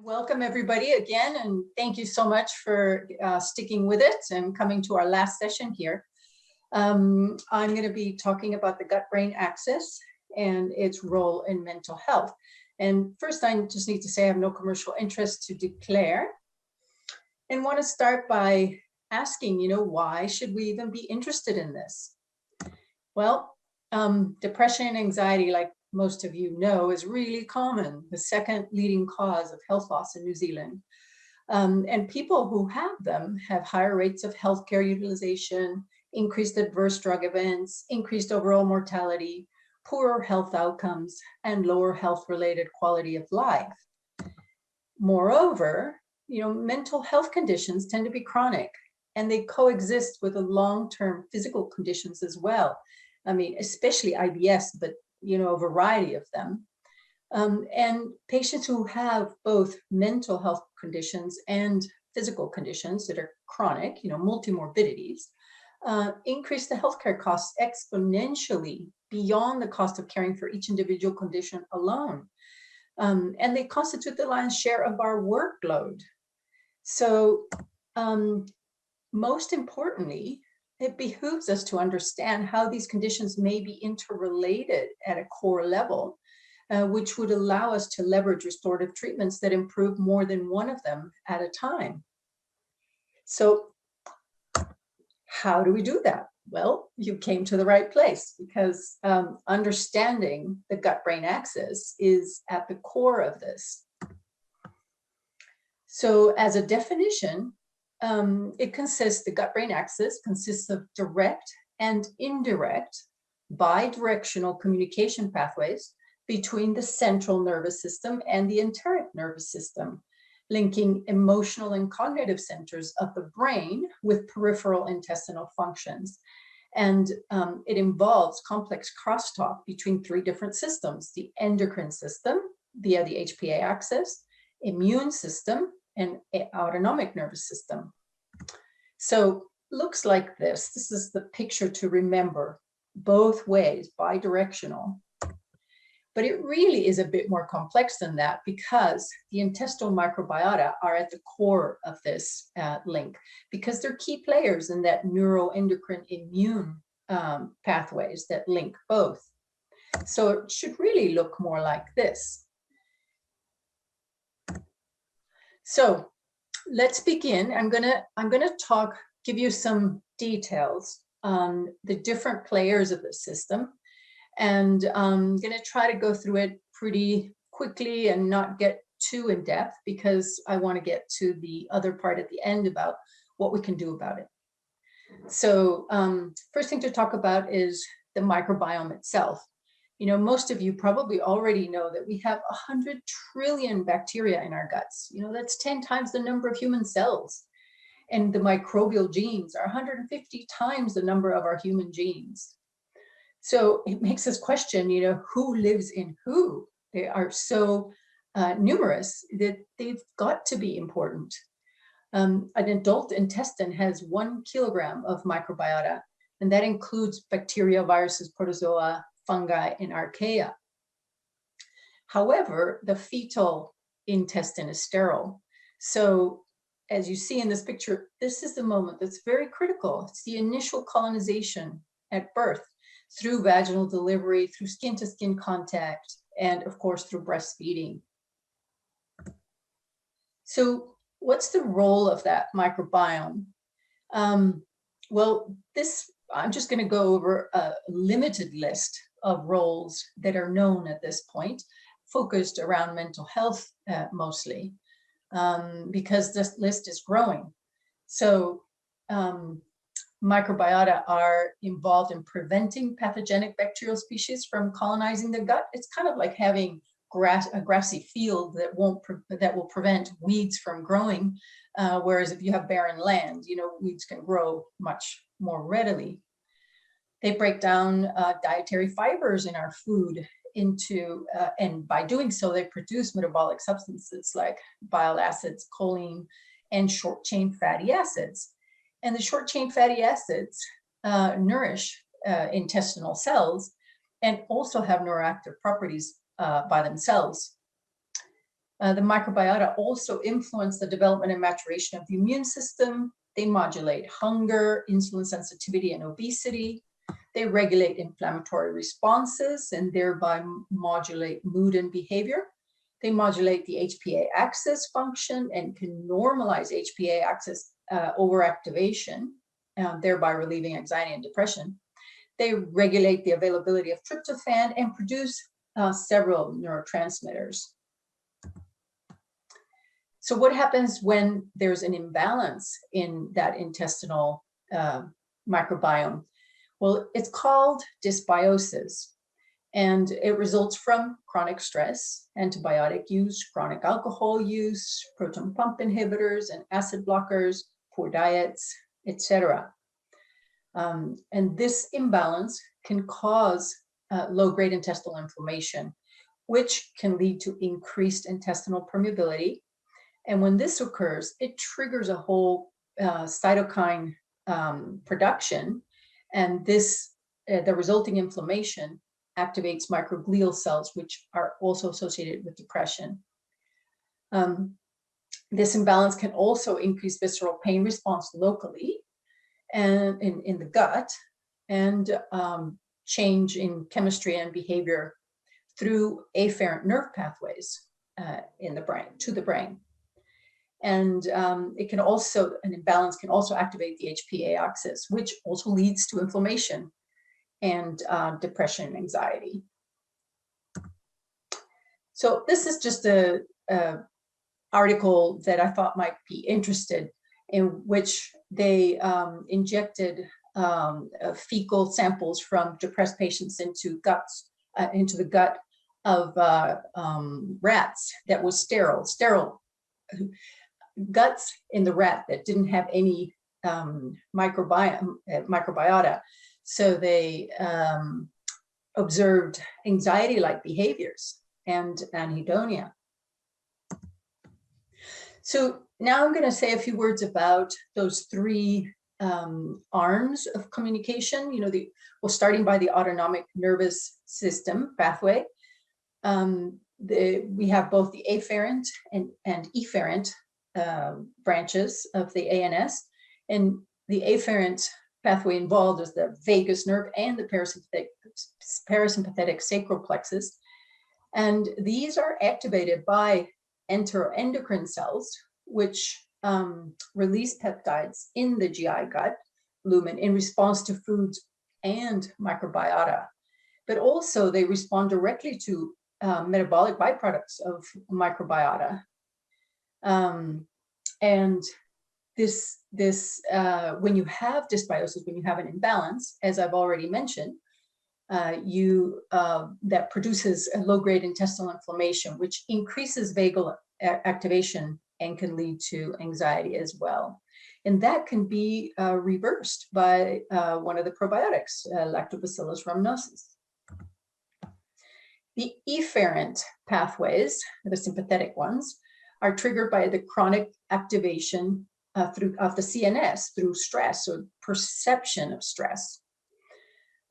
Welcome everybody again, and thank you so much for sticking with it and coming to our last session here. I'm going to be talking about the gut-brain axis and its role in mental health. And first, I just need to say I have no commercial interest to declare, and want to start by asking, why should we even be interested in this? Well, depression and anxiety, like most of you know, is really common, the second leading cause of health loss in New Zealand. And people who have them have higher rates of healthcare utilization, increased adverse drug events, increased overall mortality, poorer health outcomes, and lower health-related quality of life. Moreover, mental health conditions tend to be chronic, and they coexist with the long-term physical conditions as well. I mean, especially IBS, but a variety of them. And patients who have both mental health conditions and physical conditions that are chronic, multimorbidities, increase the healthcare costs exponentially beyond the cost of caring for each individual condition alone. And they constitute the lion's share of our workload. So most importantly, it behooves us to understand how these conditions may be interrelated at a core level, which would allow us to leverage restorative treatments that improve more than one of them at a time. So how do we do that? Well, you came to the right place, because understanding the gut-brain axis is at the core of this. So as a definition, the gut-brain axis consists of direct and indirect bidirectional communication pathways between the central nervous system and the enteric nervous system, linking emotional and cognitive centers of the brain with peripheral intestinal functions. And it involves complex crosstalk between three different systems: the endocrine system via the HPA axis, immune system, and autonomic nervous system. So looks like this. This is the picture to remember, both ways, bidirectional. But it really is a bit more complex than that, because the intestinal microbiota are at the core of this link, because they're key players in that neuroendocrine immune pathways that link both. So it should really look more like this. So let's begin. I'm gonna give you some details on the different players of the system, and I'm gonna try to go through it pretty quickly and not get too in depth, because I want to get to the other part at the end about what we can do about it. So first thing to talk about is the microbiome itself. Most of you probably already know that we have 100 trillion bacteria in our guts. That's 10 times the number of human cells. And the microbial genes are 150 times the number of our human genes. So it makes us question, who lives in who? They are so numerous that they've got to be important. An adult intestine has 1 kilogram of microbiota, and that includes bacteria, viruses, protozoa, fungi, and archaea. However, the fetal intestine is sterile. So as you see in this picture, this is the moment that's very critical. It's the initial colonization at birth, through vaginal delivery, through skin-to-skin contact, and of course through breastfeeding. So what's the role of that microbiome? Well, I'm just going to go over a limited list of roles that are known at this point, focused around mental health mostly, because this list is growing. So microbiota are involved in preventing pathogenic bacterial species from colonizing the gut. It's kind of like having a grassy field that will prevent weeds from growing, whereas if you have barren land, weeds can grow much more readily. They break down dietary fibers in our food into, and by doing so, they produce metabolic substances like bile acids, choline, and short-chain fatty acids. And the short-chain fatty acids nourish intestinal cells and also have neuroactive properties by themselves. The microbiota also influence the development and maturation of the immune system. They modulate hunger, insulin sensitivity, and obesity. They regulate inflammatory responses and thereby modulate mood and behavior. They modulate the HPA axis function and can normalize HPA axis overactivation, thereby relieving anxiety and depression. They regulate the availability of tryptophan and produce several neurotransmitters. So what happens when there's an imbalance in that intestinal microbiome? Well, it's called dysbiosis, and it results from chronic stress, antibiotic use, chronic alcohol use, proton pump inhibitors and acid blockers, poor diets, etc. And this imbalance can cause low-grade intestinal inflammation, which can lead to increased intestinal permeability. And when this occurs, it triggers a whole cytokine production, and this, the resulting inflammation activates microglial cells, which are also associated with depression. This imbalance can also increase visceral pain response locally and in the gut, and change in chemistry and behavior through afferent nerve pathways in the brain, to the brain. And it can also, an imbalance can also activate the HPA axis, which also leads to inflammation and depression and anxiety. So this is just a article that I thought might be interested, in which they injected fecal samples from depressed patients into the gut of rats that was sterile guts in the rat that didn't have any microbiota. So they observed anxiety-like behaviors and anhedonia. So now I'm going to say a few words about those three arms of communication. You know, starting by the autonomic nervous system pathway. We have both the afferent and efferent branches of the ANS, and the afferent pathway involved is the vagus nerve and the parasympathetic sacral plexus, and these are activated by enteroendocrine cells, which release peptides in the GI gut lumen in response to foods and microbiota, but also they respond directly to metabolic byproducts of microbiota. And this when you have dysbiosis, when you have an imbalance, as I've already mentioned, that produces a low-grade intestinal inflammation, which increases vagal activation and can lead to anxiety as well. And that can be reversed by one of the probiotics, Lactobacillus rhamnosus. The efferent pathways, the sympathetic ones, are triggered by the chronic activation of the CNS through stress or perception of stress.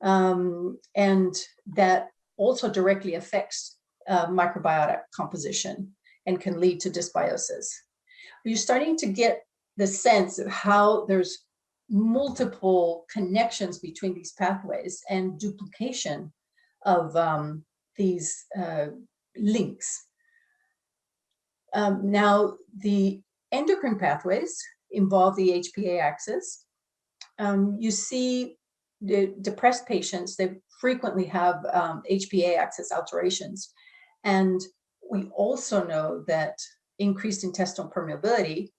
And that also directly affects microbiota composition and can lead to dysbiosis. You're starting to get the sense of how there's multiple connections between these pathways and duplication of these links. Now, the endocrine pathways involve the HPA axis. You see the depressed patients, they frequently have HPA axis alterations. And we also know that increased intestinal permeability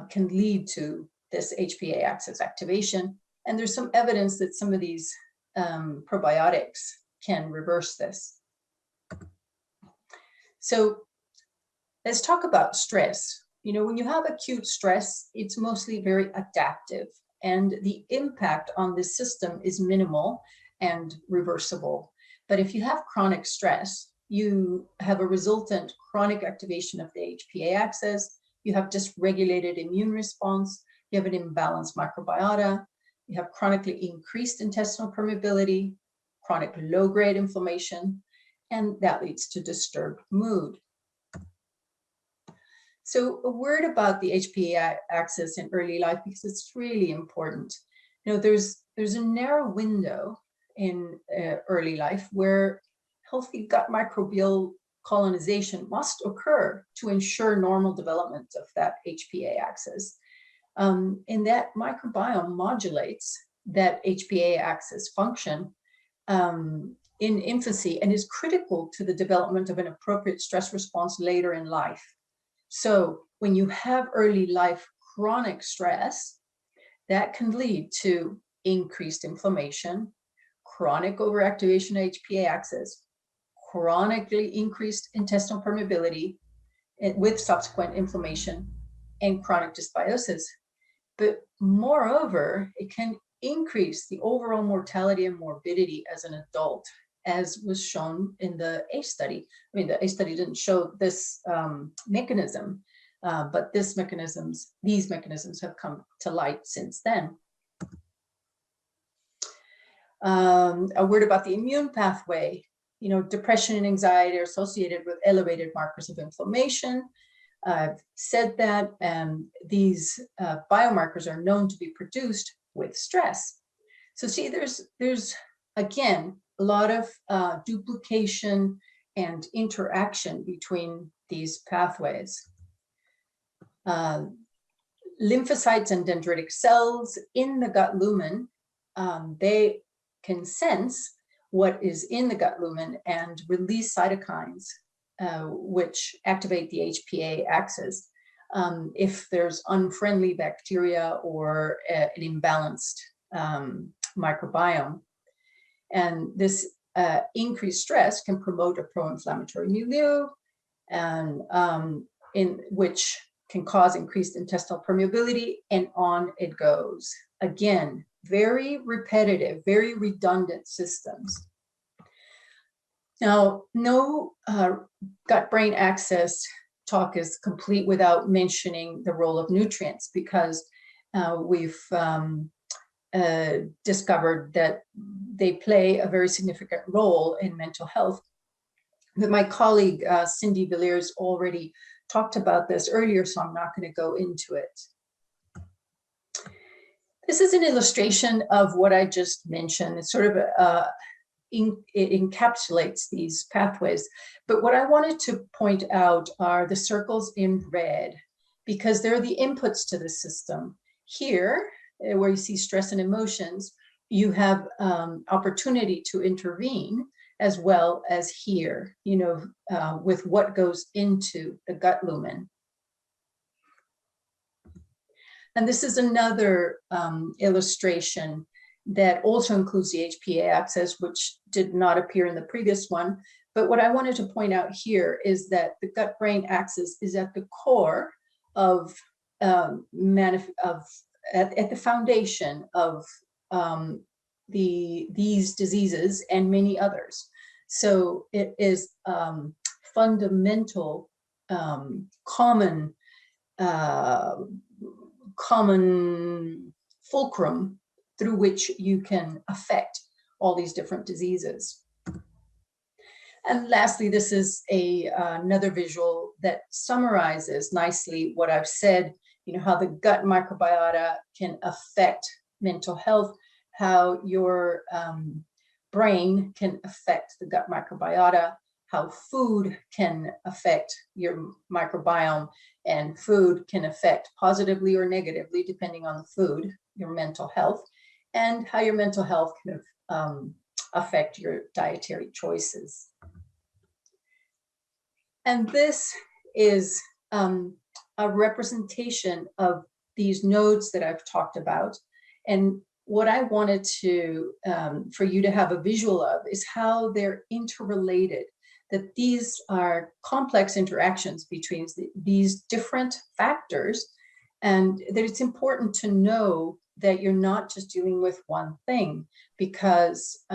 can lead to this HPA axis activation. And there's some evidence that some of these probiotics can reverse this. So let's talk about stress. You know, when you have acute stress, it's mostly very adaptive, and the impact on the system is minimal and reversible. But if you have chronic stress, you have a resultant chronic activation of the HPA axis, you have dysregulated immune response, you have an imbalanced microbiota, you have chronically increased intestinal permeability, chronic low-grade inflammation, and that leads to disturbed mood. So a word about the HPA axis in early life, because it's really important. There's a narrow window in early life where healthy gut microbial colonization must occur to ensure normal development of that HPA axis. And that microbiome modulates that HPA axis function in infancy and is critical to the development of an appropriate stress response later in life. So when you have early life chronic stress, that can lead to increased inflammation, chronic overactivation of HPA axis, chronically increased intestinal permeability with subsequent inflammation, and chronic dysbiosis. But moreover, it can increase the overall mortality and morbidity as an adult, as was shown in the ACE study. I mean, the ACE study didn't show this mechanism, but these mechanisms have come to light since then. A word about the immune pathway. Depression and anxiety are associated with elevated markers of inflammation. I've said that these biomarkers are known to be produced with stress. So see, there's again, a lot of duplication and interaction between these pathways. Lymphocytes and dendritic cells in the gut lumen, they can sense what is in the gut lumen and release cytokines, which activate the HPA axis if there's unfriendly bacteria or an imbalanced microbiome. And this increased stress can promote a pro-inflammatory milieu, and in which can cause increased intestinal permeability, and on it goes. Again, very repetitive, very redundant systems. Now, no gut-brain axis talk is complete without mentioning the role of nutrients, because we've discovered that they play a very significant role in mental health. But my colleague, Cindy Villiers, already talked about this earlier, so I'm not going to go into it. This is an illustration of what I just mentioned. It's sort of it encapsulates these pathways. But what I wanted to point out are the circles in red, because they're the inputs to the system. Here, where you see stress and emotions, you have opportunity to intervene, as well as here, with what goes into the gut lumen. And this is another illustration that also includes the HPA axis, which did not appear in the previous one. But what I wanted to point out here is that the gut-brain axis is at the core of, at the foundation of these diseases and many others. So it is fundamental, common fulcrum through which you can affect all these different diseases. And lastly, this is another visual that summarizes nicely what I've said, how the gut microbiota can affect mental health, how your brain can affect the gut microbiota, how food can affect your microbiome, and food can affect positively or negatively, depending on the food, your mental health, and how your mental health can affect your dietary choices. And this is a representation of these nodes that I've talked about. And what I wanted to, for you to have a visual of is how they're interrelated, that these are complex interactions between these different factors, and that it's important to know that you're not just dealing with one thing, because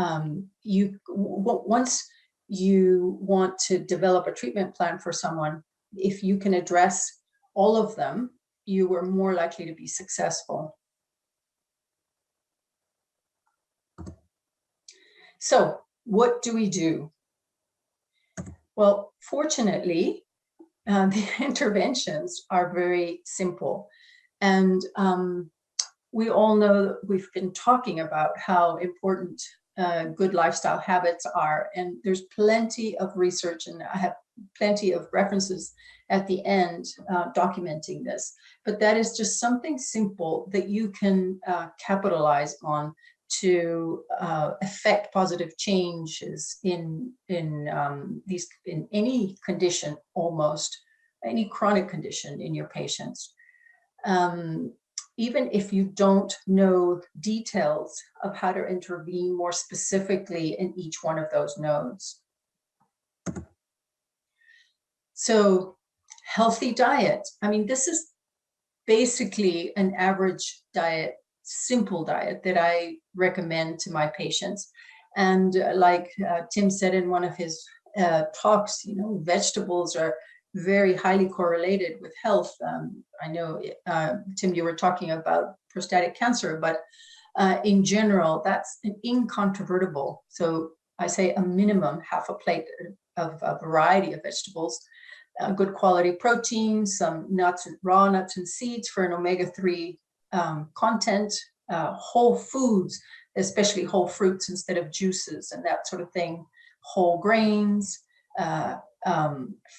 once you want to develop a treatment plan for someone, if you can address all of them, you are more likely to be successful. So what do we do? Well, fortunately, the interventions are very simple. And we all know that we've been talking about how important good lifestyle habits are. And there's plenty of research, and I have plenty of references at the end documenting this. But that is just something simple that you can capitalize on to affect positive changes in any condition, almost any chronic condition in your patients. Even if you don't know details of how to intervene more specifically in each one of those nodes. So, healthy diet. I mean, this is basically an average diet, simple diet that I recommend to my patients. And like Tim said in one of his talks, vegetables are very highly correlated with health. I know, Tim, you were talking about prostatic cancer, but in general, that's an incontrovertible. So I say a minimum half a plate of a variety of vegetables, good quality protein, some nuts, raw nuts and seeds for an omega-3 content, whole foods, especially whole fruits instead of juices and that sort of thing, whole grains,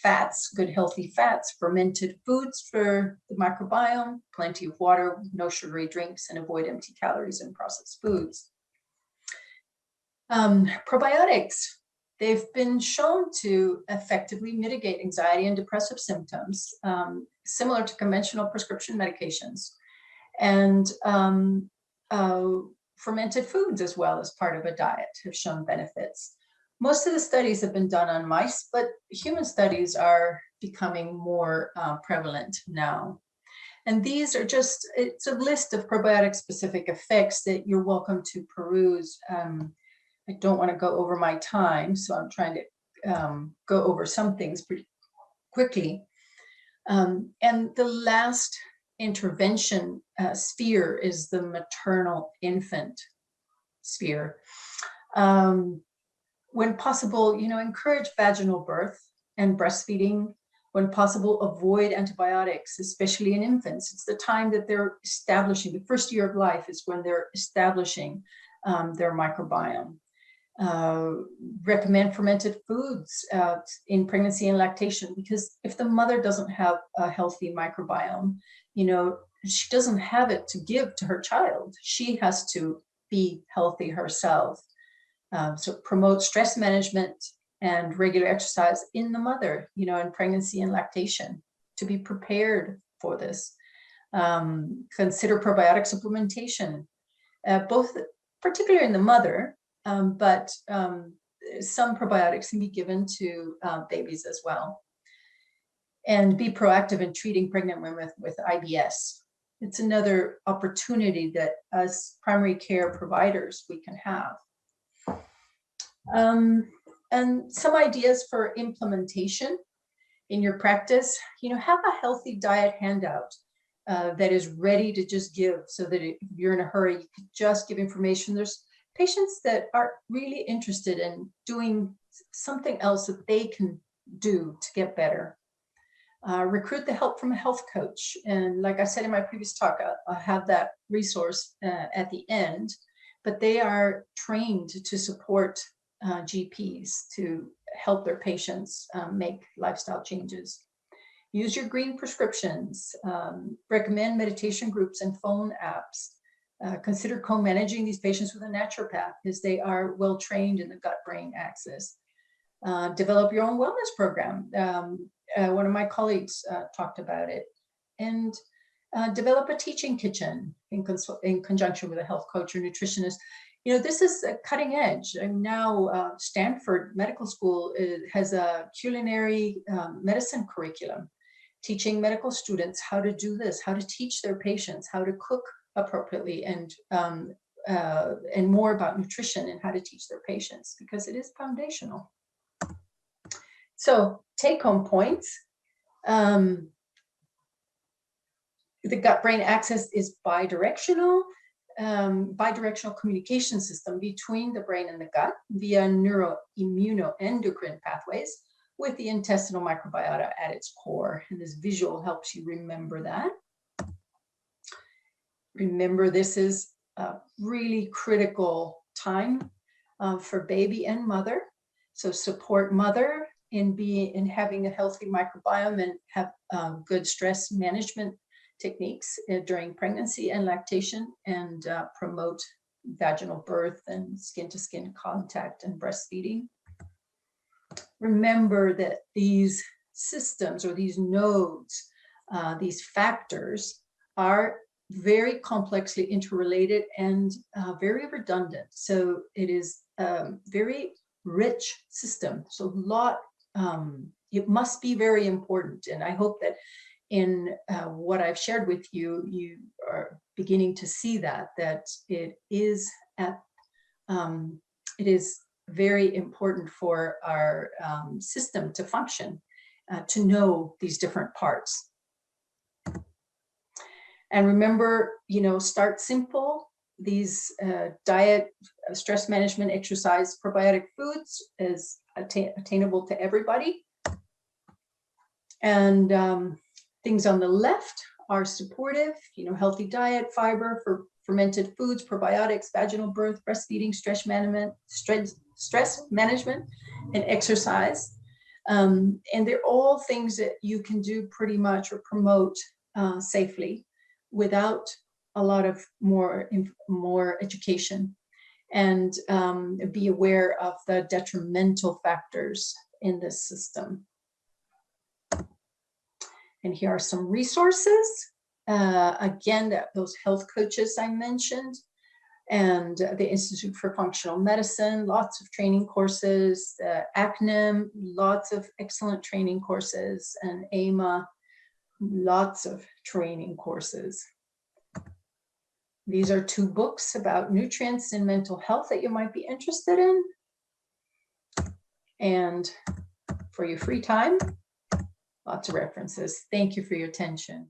fats, good healthy fats, fermented foods for the microbiome, plenty of water, no sugary drinks, and avoid empty calories and processed foods. Probiotics, they've been shown to effectively mitigate anxiety and depressive symptoms, similar to conventional prescription medications, and fermented foods as well as part of a diet have shown benefits. Most of the studies have been done on mice, but human studies are becoming more prevalent now. And these are just, it's a list of probiotic specific effects that you're welcome to peruse. I don't want to go over my time, so I'm trying to go over some things pretty quickly. And the last intervention sphere is the maternal infant sphere. When possible, encourage vaginal birth and breastfeeding. When possible, avoid antibiotics, especially in infants. It's the time that they're establishing, the first year of life is when they're establishing their microbiome. Recommend fermented foods in pregnancy and lactation, because if the mother doesn't have a healthy microbiome, she doesn't have it to give to her child. She has to be healthy herself. So promote stress management and regular exercise in the mother, in pregnancy and lactation, to be prepared for this. Consider probiotic supplementation, both particularly in the mother, but some probiotics can be given to babies as well. And be proactive in treating pregnant women with IBS. It's another opportunity that as primary care providers we can have. And some ideas for implementation in your practice, have a healthy diet handout that is ready to just give, so that if you're in a hurry, you can just give information. There's patients that are really interested in doing something else that they can do to get better. Recruit the help from a health coach. And like I said in my previous talk, I have that resource at the end, but they are trained to support GPs to help their patients make lifestyle changes. Use your green prescriptions. Recommend meditation groups and phone apps. Consider co-managing these patients with a naturopath, because they are well trained in the gut-brain axis. Develop your own wellness program. One of my colleagues talked about it. And develop a teaching kitchen in conjunction with a health coach or nutritionist. This is a cutting edge. And now Stanford Medical School has a culinary medicine curriculum, teaching medical students how to do this, how to teach their patients, how to cook appropriately, and more about nutrition and how to teach their patients, because it is foundational. So take-home points. The gut-brain axis is bidirectional communication system between the brain and the gut via neuroimmunoendocrine pathways. with the intestinal microbiota at its core. And this visual helps you remember that. Remember, this is a really critical time for baby and mother. So support mother in having a healthy microbiome and have good stress management techniques during pregnancy and lactation, and promote vaginal birth and skin-to-skin contact and breastfeeding. Remember that these systems or these nodes, these factors are very complexly interrelated and very redundant. So it is a very rich system. So it must be very important. And I hope that in what I've shared with you, you are beginning to see that it is very important for our system to function, to know these different parts. And remember, start simple. These diet, stress management, exercise, probiotic foods is attainable to everybody. And things on the left are supportive, healthy diet, fiber, for fermented foods, probiotics, vaginal birth, breastfeeding, stress management, and exercise. And they're all things that you can do pretty much or promote safely without a lot of more education, and be aware of the detrimental factors in this system. And here are some resources. Again, those health coaches I mentioned, and the Institute for Functional Medicine, lots of training courses, ACNIM, lots of excellent training courses, and AMA, lots of training courses. These are 2 books about nutrients and mental health that you might be interested in. And for your free time, lots of references. Thank you for your attention.